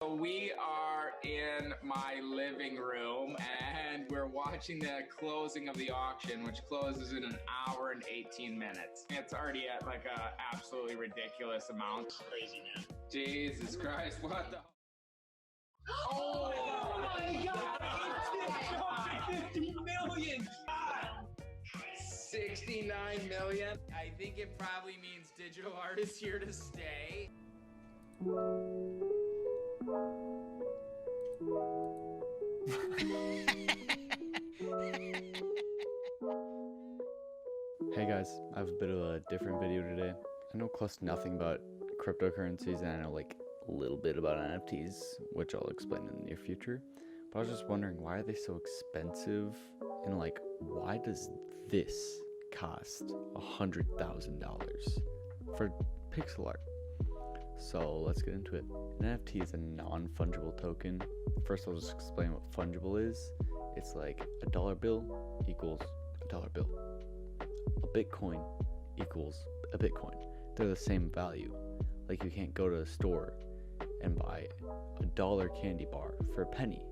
So we are in my living room and we're watching the closing of the auction, which closes in an hour and 18 minutes. It's already at like a absolutely ridiculous amount. Crazy, man. Jesus Christ, what the? Oh my God! 50 million! God! 69 million. I think it probably means digital art is here to stay. Hey guys, I have a bit of a different video today. I know close to nothing about cryptocurrencies, and I know like a little bit about NFTs, which I'll explain in the near future. But I was just wondering, why are they so expensive? And like, why does this cost $100,000 for pixel art? So let's get into it. An NFT is a non-fungible token. First, I'll just explain what fungible is. It's like a dollar bill equals a dollar bill. A Bitcoin equals a Bitcoin. They're the same value. Like, you can't go to a store and buy a dollar candy bar for a penny.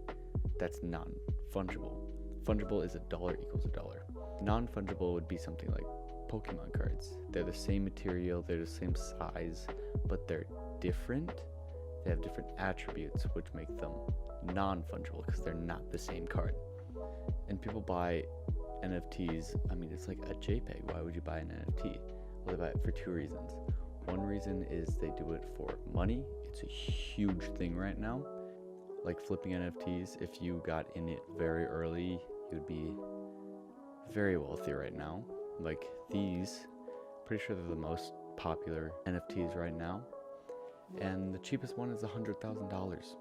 That's non-fungible. Fungible is a dollar equals a dollar. Non-fungible would be something like Pokemon cards. They're the same material, they're the same size, but they're different. They have different attributes, which make them non-fungible because they're not the same card. And people buy NFTs. I mean, it's like a JPEG. Why would you buy an NFT? Well, they buy it for two reasons. One reason is they do it for money. It's a huge thing right now. Like flipping NFTs, if you got in it very early, you'd be very wealthy right now. Like these, pretty sure they're the most popular NFTs right now. And the cheapest one is $100,000.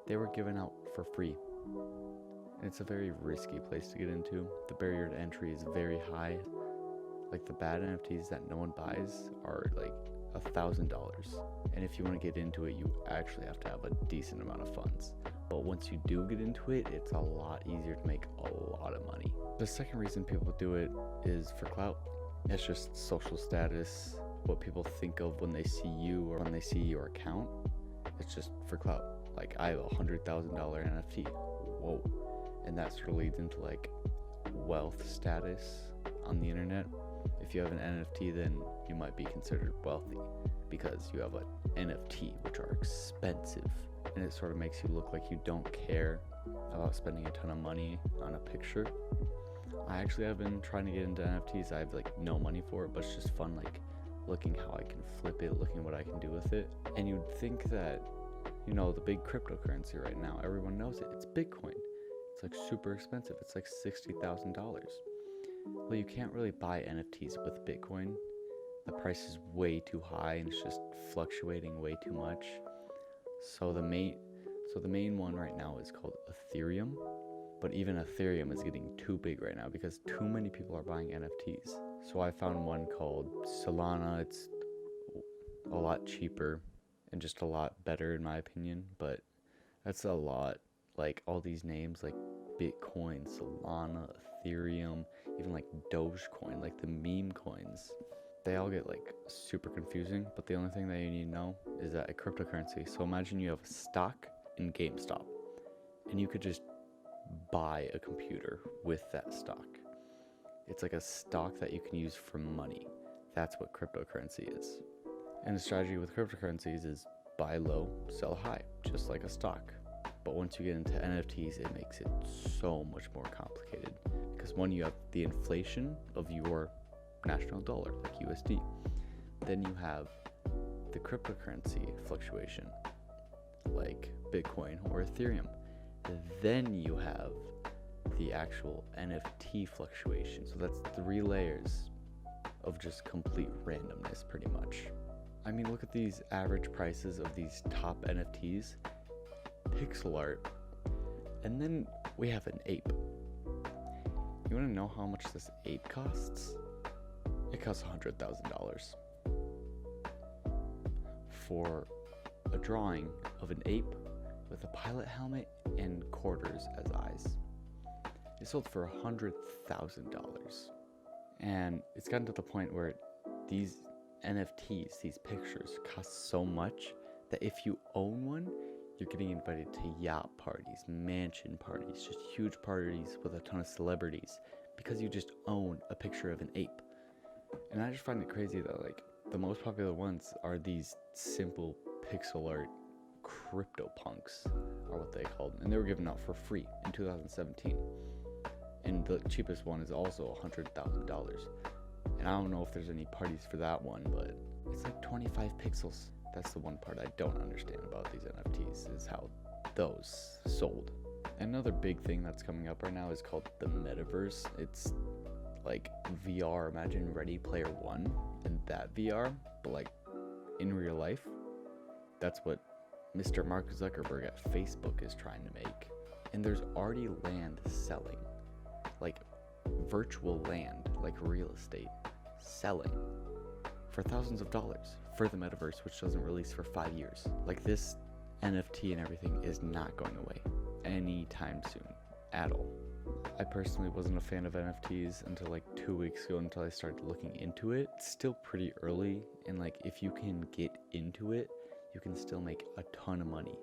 They were given out for free. And it's a very risky place to get into. The barrier to entry is very high. Like the bad NFTs that no one buys are like $1,000. And if you want to get into it, you actually have to have a decent amount of funds. But once you do get into it, it's a lot easier to make a lot of money. The second reason people do it is for clout. It's just social status, what people think of when they see you or when they see your account. It's just for clout. Like, I have a $100,000 NFT. Whoa. And that sort of leads into like wealth status on the internet. If you have an NFT, then you might be considered wealthy because you have an NFT, which are expensive. And it sort of makes you look like you don't care about spending a ton of money on a picture. I actually have been trying to get into NFTs. I have like no money for it, but it's just fun, like looking how I can flip it, looking what I can do with it. And you'd think that, you know, the big cryptocurrency right now, everyone knows it. It's Bitcoin. It's like super expensive. It's like $60,000. Well, you can't really buy NFTs with Bitcoin. The price is way too high and it's just fluctuating way too much. So the main one right now is called Ethereum. But even Ethereum is getting too big right now because too many people are buying NFTs. So I found one called Solana. It's a lot cheaper and just a lot better in my opinion, but that's a lot. Like all these names like Bitcoin, Solana, Ethereum, even like Dogecoin, like the meme coins, they all get like super confusing. But the only thing that you need to know is that a cryptocurrency, so imagine you have a stock in GameStop and you could just buy a computer with that stock. It's like a stock that you can use for money. That's what cryptocurrency is. And the strategy with cryptocurrencies is buy low, sell high, just like a stock. But once you get into NFTs, it makes it so much more complicated. Because one, you have the inflation of your national dollar, like USD. Then you have the cryptocurrency fluctuation, like Bitcoin or Ethereum. Then you have the actual NFT fluctuation. So that's 3 layers of just complete randomness, pretty much. I mean, look at these average prices of these top NFTs. Pixel art, and then we have an ape. You want to know how much this ape costs? It costs $100,000 for a drawing of an ape with a pilot helmet and quarters as eyes. It sold for $100,000, and it's gotten to the point where these NFTs, these pictures, cost so much that if you own one, You're getting invited to yacht parties, mansion parties, just huge parties with a ton of celebrities because you just own a picture of an ape. And I just find it crazy that like the most popular ones are these simple pixel art CryptoPunks are what they called them, and they were given out for free in 2017. And the cheapest one is also $100,000. And I don't know if there's any parties for that one, but it's like 25 pixels. That's the one part I don't understand about these NFTs, is how those sold. Another big thing that's coming up right now is called the metaverse. It's like VR, imagine Ready Player One and that VR, but like in real life. That's what Mr. Mark Zuckerberg at Facebook is trying to make. And there's already land selling, like virtual land, like real estate, selling for thousands of dollars for the metaverse, which doesn't release for 5 years. Like this NFT and everything is not going away anytime soon at all. I personally wasn't a fan of NFTs until like 2 weeks ago, until I started looking into it. It's still pretty early, and like if you can get into it, you can still make a ton of money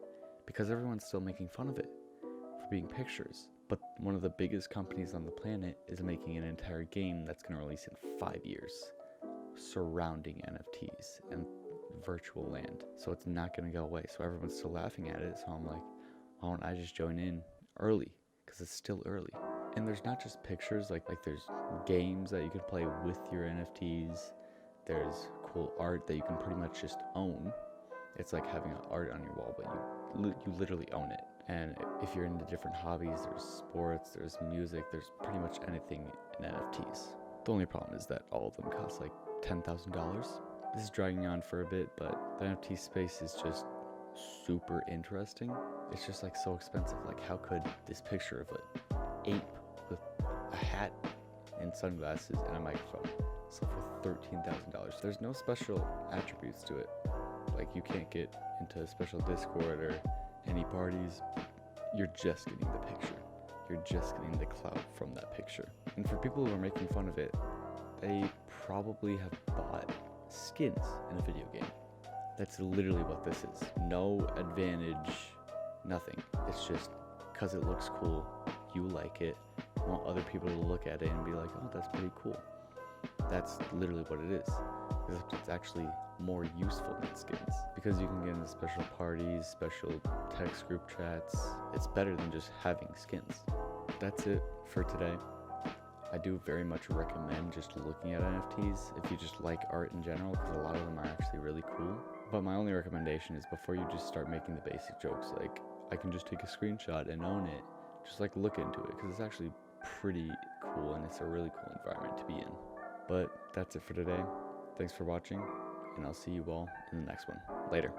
because everyone's still making fun of it for being pictures. But one of the biggest companies on the planet is making an entire game that's going to release in 5 years surrounding NFTs and virtual land. So it's not going to go away. So everyone's still laughing at it. So I'm like, why don't I just join in early? Because it's still early. And there's not just pictures, like there's games that you can play with your NFTs. There's cool art that you can pretty much just own. It's like having art on your wall, but you literally own it. And if you're into different hobbies, there's sports, there's music, there's pretty much anything in NFTs. The only problem is that all of them cost like $10,000. This is dragging on for a bit, but the NFT space is just super interesting. It's just like so expensive. Like how could this picture of an ape with a hat and sunglasses and a microphone sell for $13,000? There's no special attributes to it. Like you can't get into a special Discord or any parties. You're just getting the picture. You're just getting the clout from that picture. And for people who are making fun of it, they probably have bought skins in a video game. That's literally what this is. No advantage, nothing. It's just because it looks cool, you like it, want other people to look at it and be like, oh, that's pretty cool. That's literally what it is. Except it's actually more useful than skins, because you can get into special parties, special text group chats. It's better than just having skins. That's it for today. I do very much recommend just looking at NFTs if you just like art in general, because a lot of them are actually really cool. But my only recommendation is before you just start making the basic jokes, like I can just take a screenshot and own it, just like look into it, because it's actually pretty cool and it's a really cool environment to be in. But that's it for today. Thanks for watching, and I'll see you all in the next one. Later.